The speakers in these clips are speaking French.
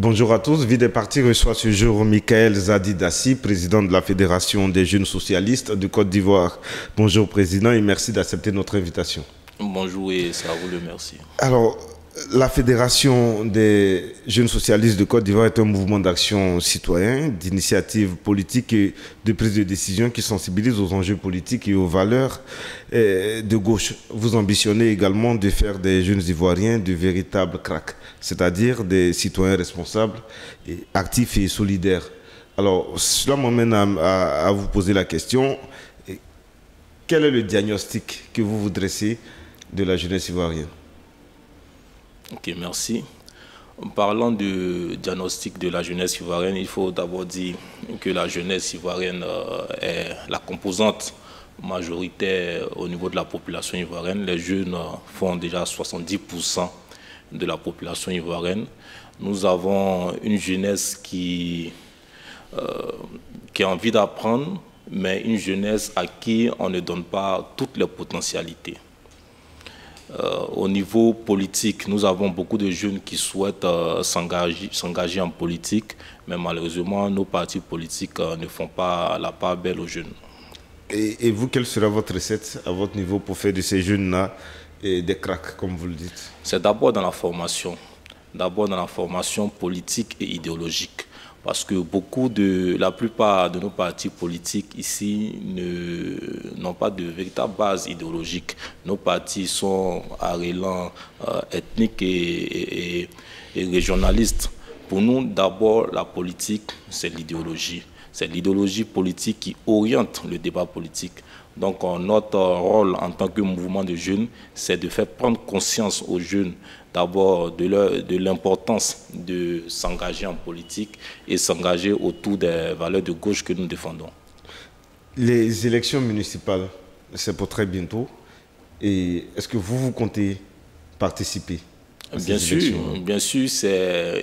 Bonjour à tous. Vie des partis reçoit ce jour Michael Zadidassi, président de la Fédération des jeunes socialistes de Côte d'Ivoire. Bonjour président et merci d'accepter notre invitation. Bonjour et c'est à vous le merci. Alors, la Fédération des jeunes socialistes de Côte d'Ivoire est un mouvement d'action citoyen, d'initiative politique et de prise de décision qui sensibilise aux enjeux politiques et aux valeurs de gauche. Vous ambitionnez également de faire des jeunes Ivoiriens de véritables cracks, c'est-à-dire des citoyens responsables, actifs et solidaires. Alors, cela m'amène à vous poser la question. Quel est le diagnostic que vous vous dressez de la jeunesse ivoirienne? Ok, merci. En parlant du diagnostic de la jeunesse ivoirienne, il faut d'abord dire que la jeunesse ivoirienne est la composante majoritaire au niveau de la population ivoirienne. Les jeunes font déjà 70% de la population ivoirienne. Nous avons une jeunesse qui a envie d'apprendre, mais une jeunesse à qui on ne donne pas toutes les potentialités. Au niveau politique, nous avons beaucoup de jeunes qui souhaitent s'engager en politique, mais malheureusement, nos partis politiques ne font pas la part belle aux jeunes. Et vous, quelle sera votre recette à votre niveau pour faire de ces jeunes-là des cracks, comme vous le dites? C'est d'abord dans la formation. D'abord dans la formation politique et idéologique. Parce que la plupart de nos partis politiques ici n'ont pas de véritable base idéologique. Nos partis sont à l'élan ethnique et régionaliste. Pour nous, d'abord, la politique, c'est l'idéologie. C'est l'idéologie politique qui oriente le débat politique. Donc, notre rôle en tant que mouvement de jeunes, c'est de faire prendre conscience aux jeunes d'abord de l'importance de s'engager en politique et s'engager autour des valeurs de gauche que nous défendons. Les élections municipales, c'est pour très bientôt. Et est-ce que vous comptez participer à ces élections? Bien sûr,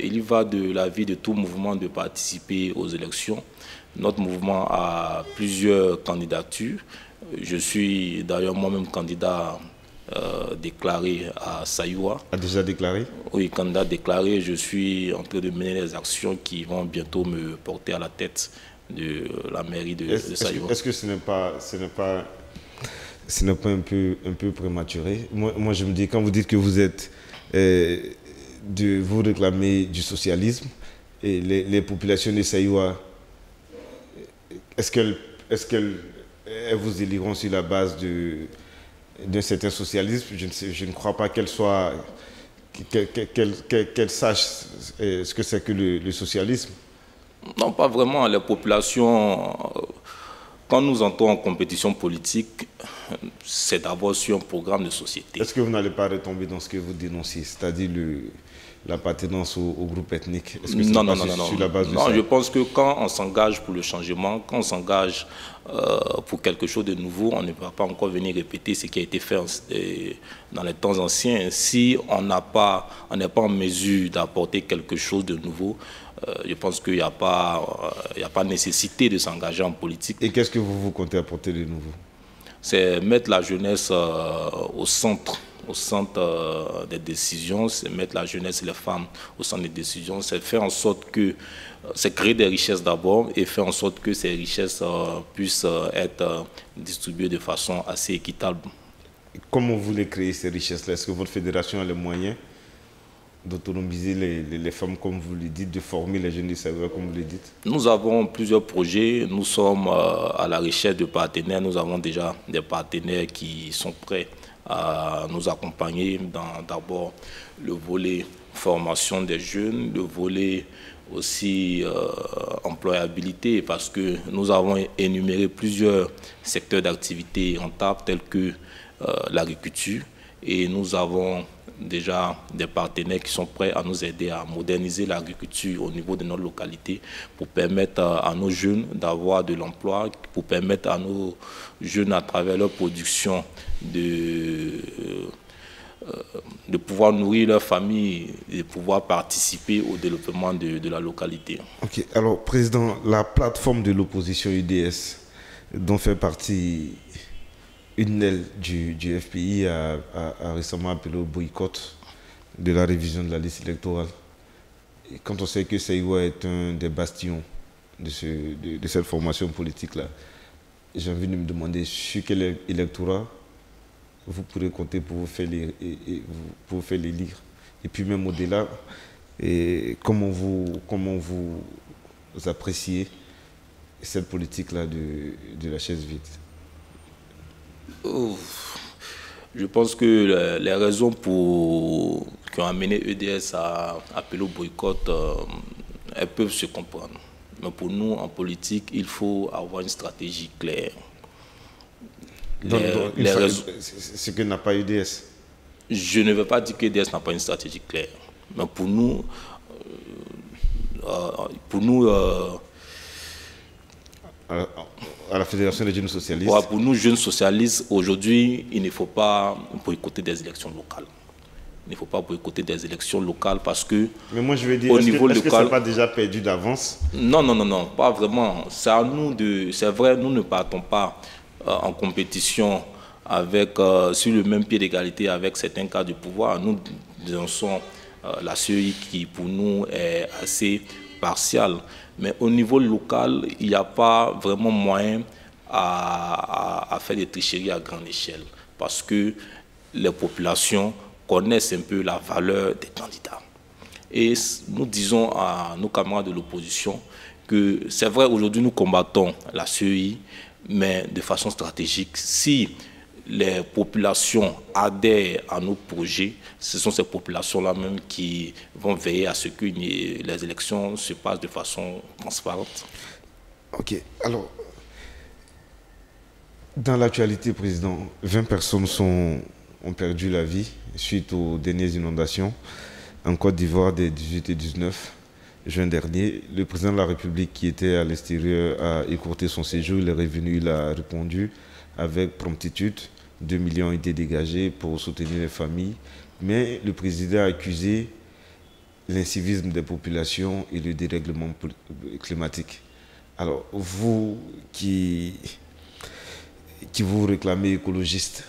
il y va de la vie de tout mouvement de participer aux élections. Notre mouvement a plusieurs candidatures. Je suis d'ailleurs moi-même candidat déclaré à Sayoua. A déjà déclaré? Oui, candidat déclaré. Je suis en train de mener les actions qui vont bientôt me porter à la tête de la mairie de Sayoua. Est-ce que ce n'est pas un peu prématuré? Moi, je me dis, quand vous dites que vous êtes vous réclamez du socialisme, et les populations de Sayoua, est-ce qu'elles vous éliront sur la base d'un certain socialisme? Je ne crois pas qu'elles sachent ce que c'est que le socialisme. Non, pas vraiment. Les populations, quand nous entrons en compétition politique, c'est d'abord sur un programme de société. Est-ce que vous n'allez pas retomber dans ce que vous dénoncez, c'est-à-dire l'appartenance au groupe ethnique? Est-ce que non, sur la base de ça? Je pense que quand on s'engage pour le changement, quand on s'engage pour quelque chose de nouveau, on ne va pas encore venir répéter ce qui a été fait dans les temps anciens. Si on n'est pas en mesure d'apporter quelque chose de nouveau, je pense qu'il n'y a pas nécessité de s'engager en politique. Et qu'est-ce que vous comptez apporter de nouveau? C'est mettre la jeunesse au centre des décisions, c'est mettre la jeunesse et les femmes au centre des décisions, c'est faire en sorte que, c'est créer des richesses d'abord et faire en sorte que ces richesses puissent être distribuées de façon assez équitable. Comment vous voulez créer ces richesses-là? Est-ce que votre fédération a les moyens d'autonomiser les femmes, comme vous le dites, de former les jeunes de Sayoua, comme vous le dites? Nous avons plusieurs projets. Nous sommes à la recherche de partenaires. Nous avons déjà des partenaires qui sont prêts à nous accompagner dans d'abord le volet formation des jeunes, le volet aussi employabilité, parce que nous avons énuméré plusieurs secteurs d'activité rentables tels que l'agriculture, et nous avons déjà des partenaires qui sont prêts à nous aider à moderniser l'agriculture au niveau de notre localité pour permettre à nos jeunes d'avoir de l'emploi, pour permettre à nos jeunes à travers leur production de pouvoir nourrir leur famille et de pouvoir participer au développement de la localité. Ok, alors Président, la plateforme de l'opposition UDS dont fait partie une aile du FPI a récemment appelé au boycott de la révision de la liste électorale. Et quand on sait que Saïwa est un des bastions de cette formation politique-là, j'ai envie de me demander sur quel électorat vous pourrez compter pour vous faire l'élire. Et puis même au-delà, comment vous appréciez cette politique-là de la chaise vide? Je pense que les raisons qui ont amené EDS à appeler au boycott, elles peuvent se comprendre. Mais pour nous, en politique, il faut avoir une stratégie claire. Ce que n'a pas EDS. Je ne veux pas dire que EDS n'a pas une stratégie claire. Mais pour nous, à la Fédération des jeunes socialistes. Pour nous, jeunes socialistes, aujourd'hui, il ne faut pas boycotter des élections locales. Il ne faut pas boycotter des élections locales parce que... Mais moi, je veux dire, est-ce que ça n'est pas déjà perdu d'avance? Non, pas vraiment. C'est à nous de... C'est vrai, nous ne partons pas en compétition sur le même pied d'égalité avec certains cas de pouvoir. Nous dénonçons la CEI qui, pour nous, est assez partiale. Mais au niveau local, il n'y a pas vraiment moyen à faire des tricheries à grande échelle parce que les populations connaissent un peu la valeur des candidats. Et nous disons à nos camarades de l'opposition que c'est vrai, aujourd'hui nous combattons la CEI, mais de façon stratégique. Si les populations adhèrent à nos projets, ce sont ces populations-là même qui vont veiller à ce que les élections se passent de façon transparente. Ok, alors, dans l'actualité, Président, 20 personnes ont perdu la vie suite aux dernières inondations en Côte d'Ivoire des 18 et 19 juin dernier. Le président de la République qui était à l'extérieur a écourté son séjour. Il est revenu, il a répondu avec promptitude. 2 millions ont été dégagés pour soutenir les familles. Mais le président a accusé l'incivisme des populations et le dérèglement climatique. Alors, vous qui vous réclamez écologiste,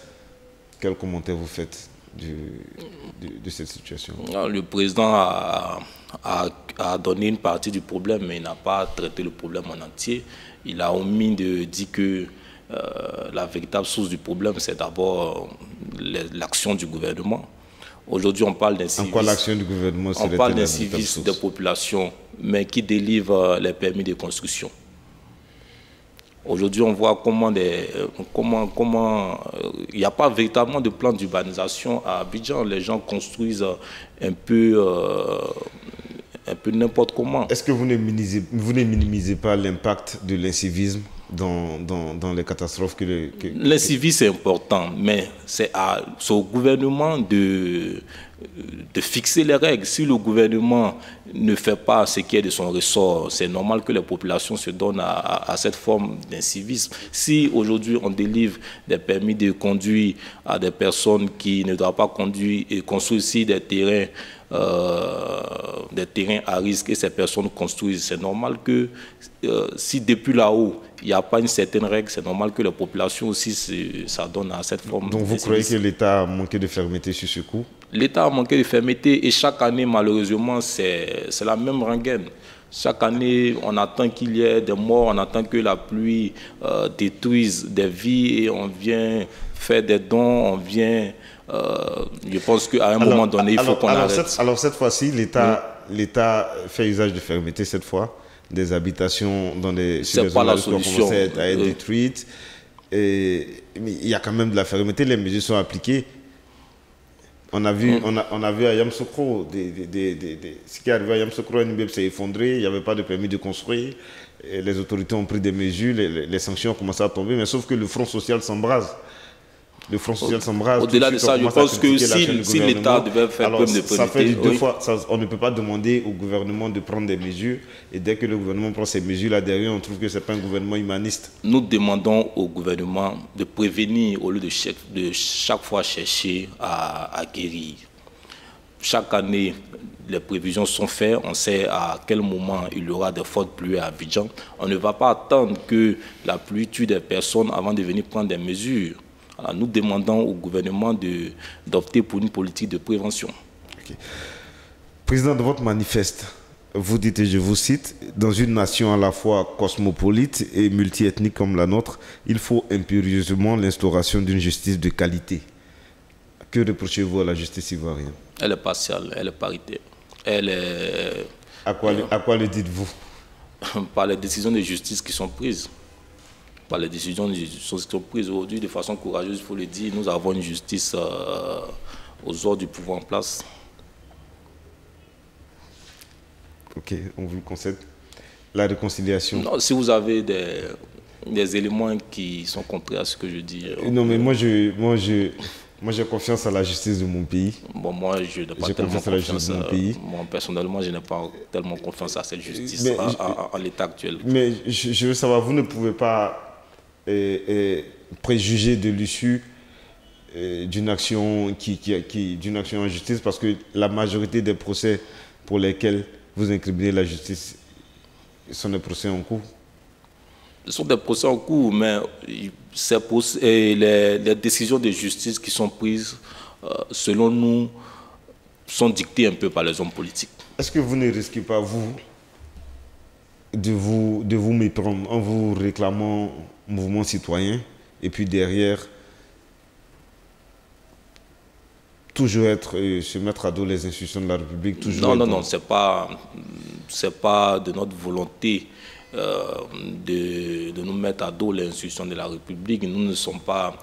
quel commentaire vous faites de cette situation? Le président a donné une partie du problème, mais il n'a pas traité le problème en entier. Il a omis de dire que la véritable source du problème, c'est d'abord l'action du gouvernement. Aujourd'hui, on parle d'un civisme. En quoi l'action du gouvernement serait-elle? On parle d'un civisme des populations, mais qui délivre les permis de construction. Aujourd'hui, on voit comment il n'y a pas véritablement de plan d'urbanisation à Abidjan. Les gens construisent un peu n'importe comment. Est-ce que vous ne minimisez pas l'impact de l'incivisme dans les catastrophes que... L'incivisme est important, mais c'est au gouvernement de fixer les règles. Si le gouvernement ne fait pas ce qui est de son ressort, c'est normal que les populations se donnent à cette forme d'incivisme. Si aujourd'hui on délivre des permis de conduire à des personnes qui ne doivent pas conduire et construire ici des terrains à risque et ces personnes construisent, c'est normal que si depuis là-haut il n'y a pas une certaine règle, c'est normal que les populations aussi s'adonnent à cette forme. Donc vous croyez que l'État a manqué de fermeté sur ce coup? L'État a manqué de fermeté et chaque année, malheureusement, c'est la même rengaine. Chaque année, on attend qu'il y ait des morts, on attend que la pluie détruise des vies et on vient faire des dons, on vient... je pense qu'à un moment donné, il faut qu'on arrête. Alors cette fois-ci, l'État fait usage de fermeté cette fois. Des habitations dans les zones qui ont commencé à être détruites. Mais il y a quand même de la fermeté, les mesures sont appliquées. On a vu à Yamoussoukro, ce qui est arrivé à Yamoussoukro, un immeuble s'est effondré, il n'y avait pas de permis de construire. Et les autorités ont pris des mesures, les sanctions ont commencé à tomber, mais sauf que le Front social s'embrase. Le Front social s'embrase. Au-delà de ça, je pense que si l'État devait faire preuve de ça fait deux fois, on ne peut pas demander au gouvernement de prendre des mesures. Et dès que le gouvernement prend ces mesures-là derrière, on trouve que ce n'est pas un gouvernement humaniste. Nous demandons au gouvernement de prévenir au lieu de chaque fois chercher à guérir. Chaque année, les prévisions sont faites. On sait à quel moment il y aura des fortes pluies à Abidjan. On ne va pas attendre que la pluie tue des personnes avant de venir prendre des mesures. Alors, nous demandons au gouvernement d'opter pour une politique de prévention. Okay. Président, de votre manifeste, vous dites, et je vous cite, dans une nation à la fois cosmopolite et multiethnique comme la nôtre, il faut impérieusement l'instauration d'une justice de qualité. Que reprochez-vous à la justice ivoirienne? Elle est partielle, elle est paritaire. Elle est... À quoi le dites-vous? Par les décisions de justice qui sont prises. Par les décisions de justice qui sont prises aujourd'hui de façon courageuse, il faut le dire, nous avons une justice aux ordres du pouvoir en place. Ok, on vous le concède. La réconciliation. Non, si vous avez des éléments qui sont contraires à ce que je dis. Non, mais moi j'ai confiance à la justice de mon pays. Bon, moi, je n'ai pas tellement confiance à la justice de mon pays. Moi, personnellement, je n'ai pas tellement confiance à cette justice en l'état actuel. Mais je veux savoir, vous ne pouvez pas préjuger de l'issue d'une action d'une action en justice, parce que la majorité des procès pour lesquels vous incriminez la justice sont des procès en cours. Ce sont des procès en cours, mais les décisions de justice qui sont prises, selon nous, sont dictées un peu par les hommes politiques. Est-ce que vous ne risquez pas, vous, de vous méprendre en vous réclamant mouvement citoyen, et puis derrière, toujours se mettre à dos les institutions de la République, toujours... Non, c'est pas de notre volonté de nous mettre à dos les institutions de la République. Nous ne sommes pas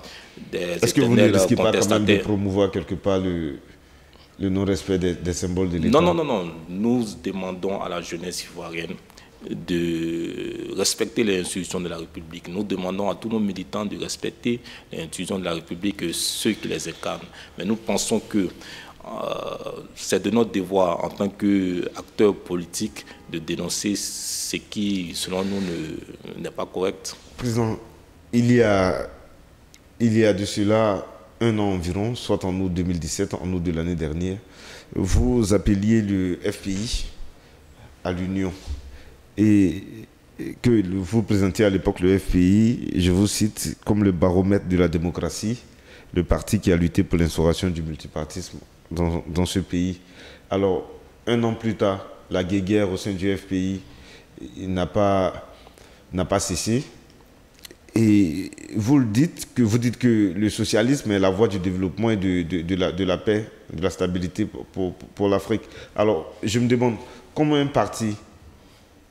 des éternels contestataires. Est-ce que vous ne risquez pas quand même de promouvoir quelque part le non-respect des symboles de l'État? Non. Nous demandons à la jeunesse ivoirienne de respecter les institutions de la République. Nous demandons à tous nos militants de respecter les institutions de la République et ceux qui les incarnent. Mais nous pensons que c'est de notre devoir en tant qu'acteurs politiques de dénoncer ce qui, selon nous, n'est pas correct. Président, il y a de cela un an environ, soit en août 2017, en août de l'année dernière, vous appeliez le FPI à l'Union et que vous présentiez à l'époque le FPI, je vous cite, comme le baromètre de la démocratie, le parti qui a lutté pour l'instauration du multipartisme dans ce pays. Alors, un an plus tard, la guerre au sein du FPI n'a pas cessé. Et vous dites que le socialisme est la voie du développement et de la paix, de la stabilité pour l'Afrique. Alors, je me demande comment un parti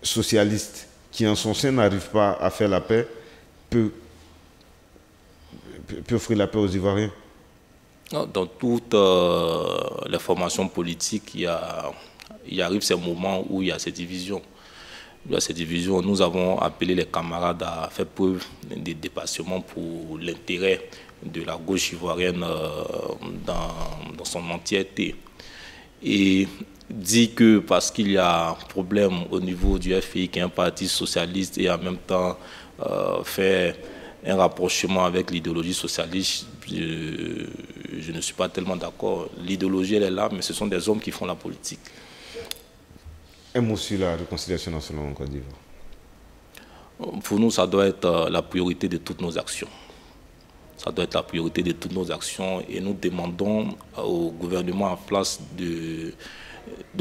socialiste qui en son sein n'arrive pas à faire la paix peut offrir la paix aux Ivoiriens. Dans toutes les formations politiques, il arrive ces moments où il y a ces divisions. Nous avons appelé les camarades à faire preuve de dépassement pour l'intérêt de la gauche ivoirienne dans son entièreté. Et dit que parce qu'il y a un problème au niveau du FPI, qui est un parti socialiste, et en même temps fait un rapprochement avec l'idéologie socialiste, je ne suis pas tellement d'accord. L'idéologie, elle est là, mais ce sont des hommes qui font la politique. Un mot sur la réconciliation nationale en Côte d'Ivoire. Pour nous, ça doit être la priorité de toutes nos actions. Ça doit être la priorité de toutes nos actions, et nous demandons au gouvernement en place de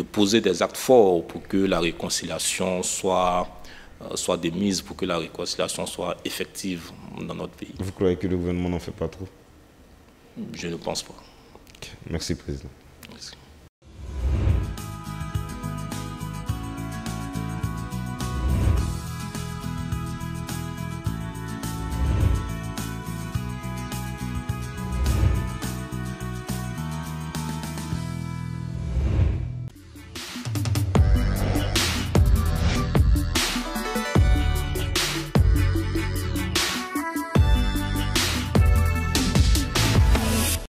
poser des actes forts pour que la réconciliation soit démise, pour que la réconciliation soit effective dans notre pays. Vous croyez que le gouvernement n'en fait pas trop? Je ne pense pas. Merci, Président.